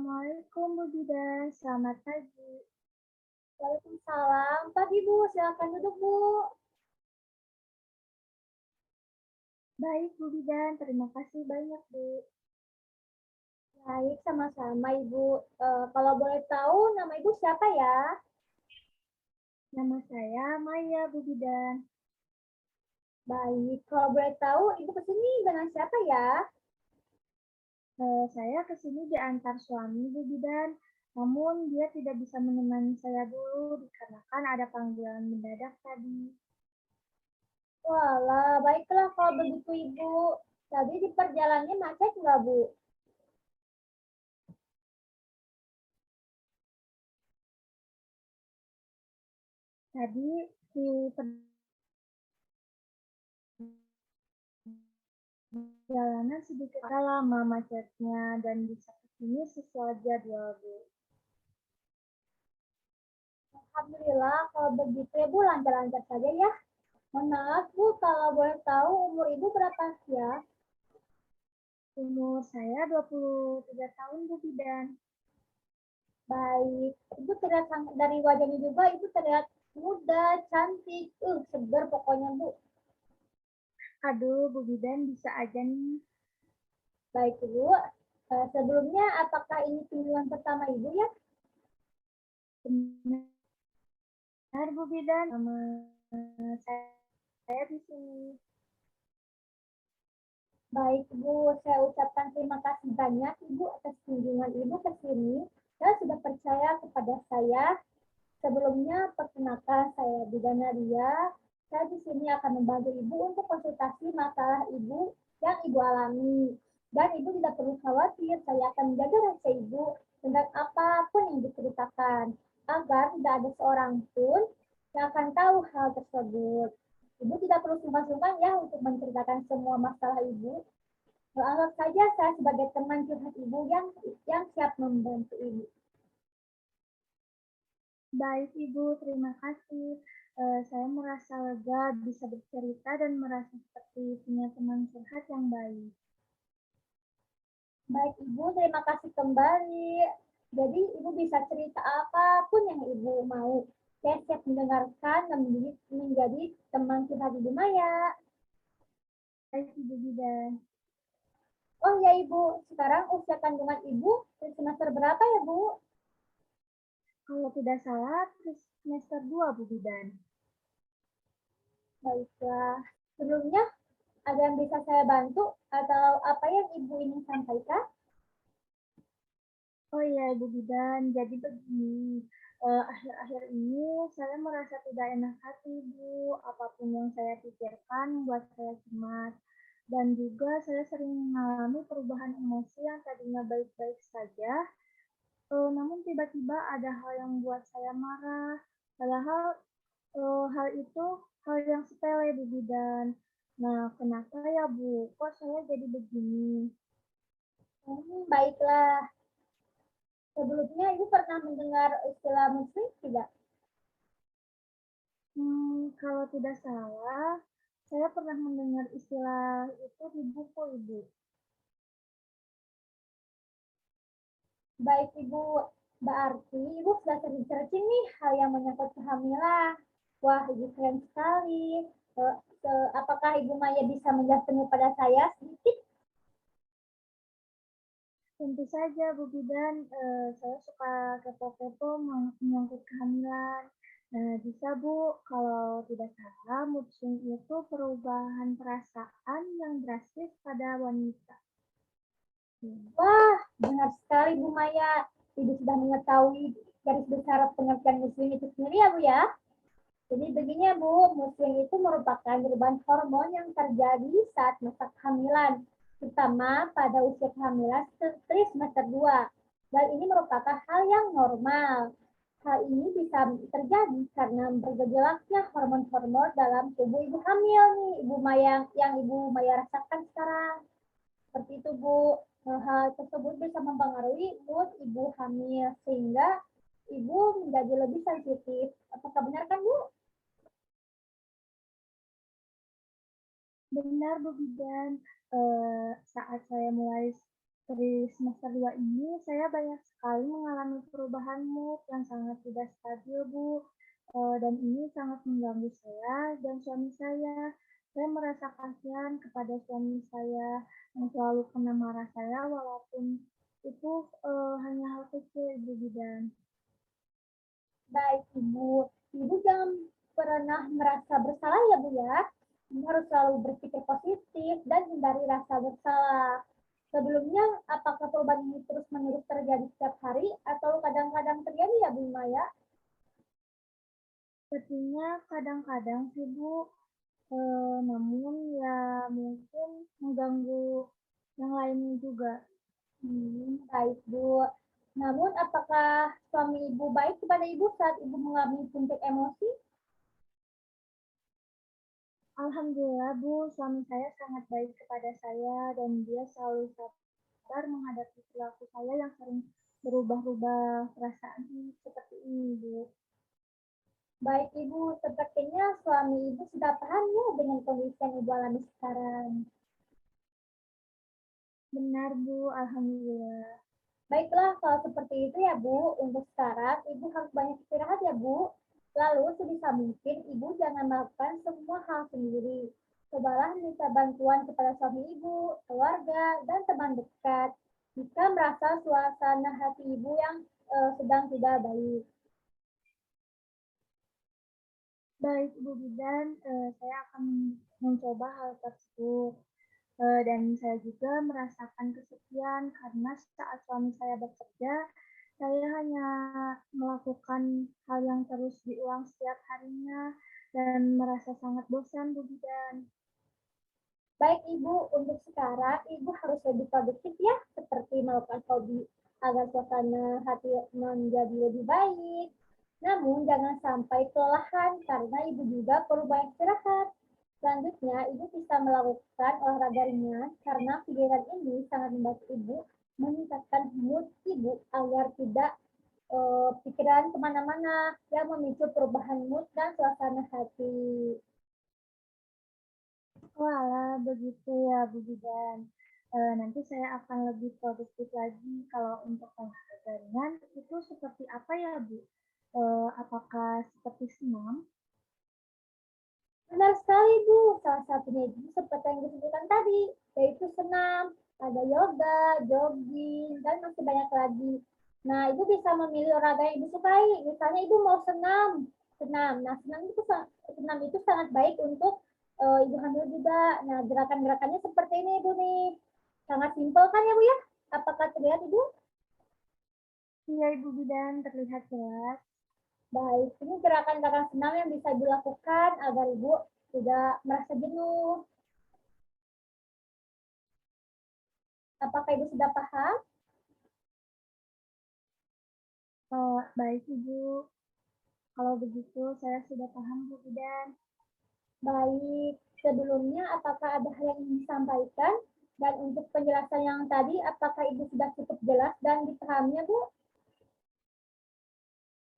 Assalamualaikum Bu Bidan, selamat pagi. Waalaikumsalam. Pagi Bu, silakan duduk Bu. Baik Bu Bidan, terima kasih banyak Bu. Baik, sama-sama Ibu. Kalau boleh tahu nama Ibu siapa ya? Nama saya Maya Bu Bidan. Baik, kalau boleh tahu Ibu kesini dengan siapa ya? Saya ke sini diantar suami Bu Bidan, namun dia tidak bisa menemani saya dulu dikarenakan ada panggilan mendadak tadi. Walah, baiklah kalau begitu Ibu. Tadi di perjalanannya macet nggak Bu? Tadi di perjalanan sedikit lama macetnya dan bisa ke sini sesuai jadwal Bu. Alhamdulillah, kalau begitu ya Bu, lancar-lancar saja ya. Mohon maaf Bu, kalau boleh tahu umur Ibu berapa ya? Umur saya 23 tahun Bu Bidan. Baik, Ibu terlihat dari wajahnya juga, Ibu terlihat muda, cantik, segar pokoknya Bu. Aduh Bu Bidan bisa aja nih. Baik Ibu, sebelumnya apakah ini kunjungan pertama Ibu ya? Benar Bu Bidan, sama saya di sini. Baik Ibu, saya ucapkan terima kasih banyak Ibu atas kunjungan Ibu ke sini dan sudah percaya kepada saya. Sebelumnya, perkenalkan saya Bidana Ria. Saya di sini akan membantu Ibu untuk konsultasi masalah Ibu yang Ibu alami. Dan Ibu tidak perlu khawatir, saya akan menjaga rahasia Ibu tentang apapun yang diceritakan, agar tidak ada seorang pun yang akan tahu hal tersebut. Ibu tidak perlu sungkan-sungkan ya untuk menceritakan semua masalah Ibu. Anggap saja saya sebagai teman curhat Ibu yang siap membantu Ibu. Baik Ibu, terima kasih. Saya merasa lega bisa bercerita dan merasa seperti punya teman curhat yang baik. Baik Ibu, terima kasih kembali. Jadi Ibu bisa cerita apapun yang Ibu mau. Saya siap mendengarkan dan menjadi teman curhat Ibu Maya. Baik Ibu Bidan. Oh ya Ibu, sekarang usia kandungan Ibu semester berapa ya Bu? Kalau tidak salah, semester 2 Bu Bidan. Baiklah. Sebelumnya ada yang bisa saya bantu atau apa yang Ibu ingin sampaikan? Oh iya Ibu Bidan, jadi begini. Akhir-akhir ini saya merasa tidak enak hati Bu. Apapun yang saya pikirkan membuat saya cemas. Dan juga saya sering mengalami perubahan emosi yang tadinya baik-baik saja. Namun tiba-tiba ada hal yang membuat saya marah. Padahal hal itu hal yang sepele Bu Bidan. Nah, kenapa ya Bu? Kok saya jadi begini? Baiklah. Sebelumnya Ibu pernah mendengar istilah muslim tidak? Kalau tidak salah, saya pernah mendengar istilah itu di buku Ibu. Baik Ibu, berarti Ibu sudah sering searching nih hal yang menyangkut kehamilan. Wah, Ibu keren sekali. Apakah Ibu Maya bisa menjelaskan kepada saya sedikit? Tentu saja Bu Bidan, saya suka kepo-kepo menyangkut kehamilan. Nah, bisa Bu, kalau tidak salah, mood swing itu perubahan perasaan yang drastis pada wanita. Wah, benar sekali Bu Maya. Ibu sudah mengetahui garis besar pengertian muslim itu sendiri ya Bu ya. Jadi begini ya Bu, muslim itu merupakan perubahan hormon yang terjadi saat masa kehamilan, terutama pada usia kehamilan seperti semester 2. Dan ini merupakan hal yang normal. Hal ini bisa terjadi karena bergejolaknya hormon-hormon dalam tubuh ibu hamil nih, Ibu Maya yang Ibu Maya rasakan sekarang. Seperti itu Bu. Hal tersebut bisa mempengaruhi mood ibu hamil sehingga ibu menjadi lebih sensitif. Apakah benar kan Bu? Benar Bu Bidan, saat saya mulai Di semester 2 ini saya banyak sekali mengalami perubahan mood yang sangat tidak stabil, Bu. Dan ini sangat mengganggu saya dan suami saya. Saya merasa kasihan kepada suami saya yang selalu kena marah saya walaupun itu, hanya hal kecil, Ibu Bidan. Baik, Ibu. Ibu jangan pernah merasa bersalah ya, Bu ya. Ibu harus selalu berpikir positif dan hindari rasa bersalah. Sebelumnya, apakah perubahan ini terus-menerus terjadi setiap hari atau kadang-kadang terjadi ya, Bu Maya? Sepertinya kadang-kadang sih, Bu, namun ya mungkin mengganggu yang lainnya juga. Baik, Bu. Namun, apakah suami Ibu baik kepada Ibu saat Ibu mengalami puncak emosi? Alhamdulillah, Bu, suami saya sangat baik kepada saya dan dia selalu sabar menghadapi perilaku saya yang sering berubah-ubah perasaan seperti ini, Bu. Baik, Ibu. Sepertinya suami Ibu sudah paham ya dengan kondisi yang Ibu alami sekarang. Benar, Bu, alhamdulillah. Baiklah, kalau seperti itu ya Bu, untuk sekarang Ibu harus banyak istirahat ya Bu. Lalu sebisa mungkin Ibu jangan melakukan semua hal sendiri. Cobalah minta bantuan kepada suami Ibu, keluarga, dan teman dekat. Jika merasa suasana hati Ibu yang sedang tidak baik. Baik, Ibu Bidan, saya akan mencoba hal tersebut. Dan saya juga merasakan kesepian karena saat suami saya bekerja, saya hanya melakukan hal yang terus diulang setiap harinya dan merasa sangat bosan, Bu Bidan. Baik Ibu, untuk sekarang Ibu harus lebih produktif ya, seperti melakukan hobi agar suasana hati menjadi lebih baik. Namun jangan sampai kelelahan karena Ibu juga perlu banyak istirahat. Selanjutnya, Ibu bisa melakukan olahraga ringan karena kegiatan ini sangat membantu Ibu meningkatkan mood Ibu agar tidak pikiran kemana-mana yang memicu perubahan mood dan suasana hati. Walah, begitu ya, Bu Bidan. Nanti saya akan lebih produktif lagi kalau untuk olahraga ringan itu seperti apa ya, Bu? Apakah seperti senam? Benar sekali, Bu. Salah satunya itu seperti yang disebutkan tadi, yaitu senam, ada yoga, jogging, dan masih banyak lagi. Nah, Ibu bisa memilih olahraga yang Ibu sukai. Misalnya Ibu mau senam, senam. Nah, senam itu sangat baik untuk Ibu hamil juga. Nah, gerakan-gerakannya seperti ini, Ibu nih. Sangat simpel kan ya, Bu ya? Apakah terlihat, Ibu? Iya, Ibu Bidan, terlihat jelas. Baik, ini gerakan-gerakan senam yang bisa Ibu lakukan agar Ibu tidak merasa jenuh. Apakah Ibu sudah paham? Baik, Ibu. Kalau begitu, saya sudah paham, Bu Bidan. Baik, sebelumnya apakah ada hal yang ingin disampaikan? Dan untuk penjelasan yang tadi, apakah Ibu sudah cukup jelas dan dipahaminya, Bu?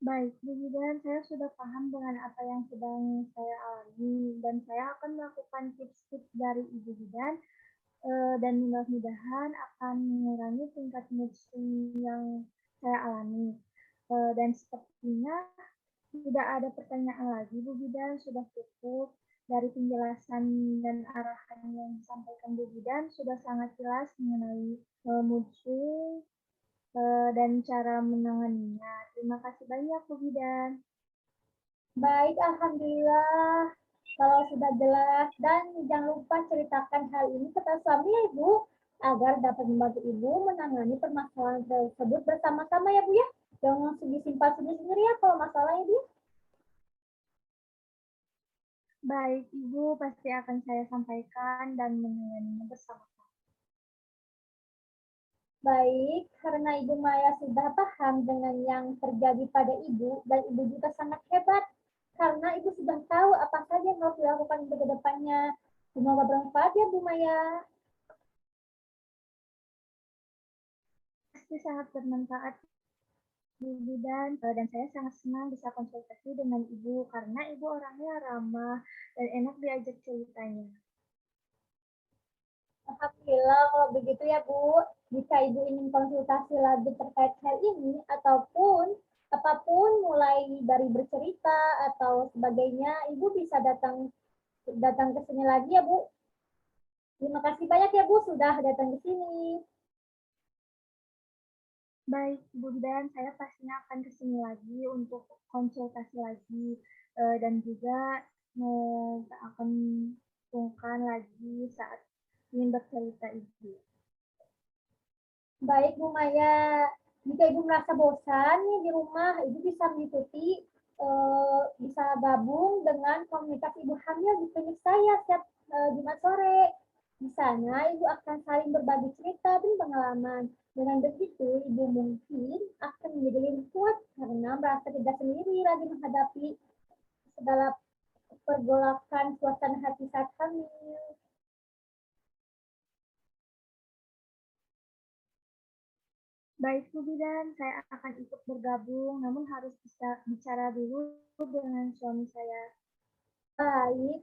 Baik, Bu Bidan, saya sudah paham dengan apa yang sedang saya alami dan saya akan melakukan tips-tips dari Ibu Bidan dan mudah-mudahan akan mengurangi tingkat mood swing yang saya alami. Dan sepertinya tidak ada pertanyaan lagi, Bu Bidan, sudah cukup. Dari penjelasan dan arahan yang disampaikan Bu Bidan sudah sangat jelas mengenai mood swing dan cara menanganinya. Terima kasih banyak, Bu Bidan. Baik, Alhamdulillah. Kalau sudah jelas, dan jangan lupa ceritakan hal ini kepada suami ya, Ibu, agar dapat membantu Ibu menangani permasalahan tersebut bersama-sama ya, Bu ya. Jangan langsung disimpan sendiri-sendiri ya kalau masalahnya, Bu. Baik, Ibu pasti akan saya sampaikan dan menanganinya bersama. Baik, karena Ibu Maya sudah paham dengan yang terjadi pada Ibu, dan Ibu juga sangat hebat, karena Ibu sudah tahu apa saja yang harus dilakukan untuk kedepannya. Semoga bermanfaat ya, Bu Maya. Pasti sangat bermanfaat, Bu Bidan, dan saya sangat senang bisa konsultasi dengan Ibu karena Ibu orangnya ramah dan enak diajak ceritanya. Alhamdulillah kalau begitu ya Bu. Jika Ibu ingin konsultasi lagi terkait hal ini ataupun apapun mulai dari bercerita atau sebagainya, Ibu bisa datang datang ke sini lagi ya Bu. Terima kasih banyak ya Bu sudah datang ke sini. Baik, Bu Bidan, saya pastinya akan ke sini lagi untuk konsultasi lagi, dan juga, akan sungkan lagi saat ingin bercerita Ibu. Baik Bu Maya, jika Ibu merasa bosan nih di rumah, Ibu bisa mengikuti bisa gabung dengan komunitas Ibu Hamil di klinik saya setiap Jumat sore. Di sana Ibu akan saling berbagi cerita dan pengalaman. Dengan begitu, Ibu mungkin akan menjadi lebih kuat karena merasa tidak sendiri lagi menghadapi segala pergolakan suasana hati saat hamil. Baik, Bu Bidan, saya akan ikut bergabung, namun harus bisa bicara dulu dengan suami saya. Baik,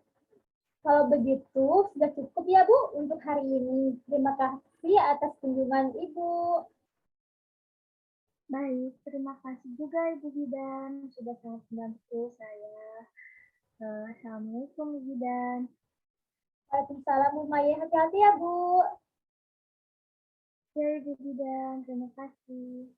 kalau begitu sudah cukup ya Bu untuk hari ini. Terima kasih atas kunjungan Ibu. Baik, terima kasih juga Ibu Bidan, sudah sangat membantu saya. Assalamualaikum Bu Bidan. Waalaikumsalam Bu Maya. Hati-hati ya Bu. Ya Ibu Bidan, terima kasih.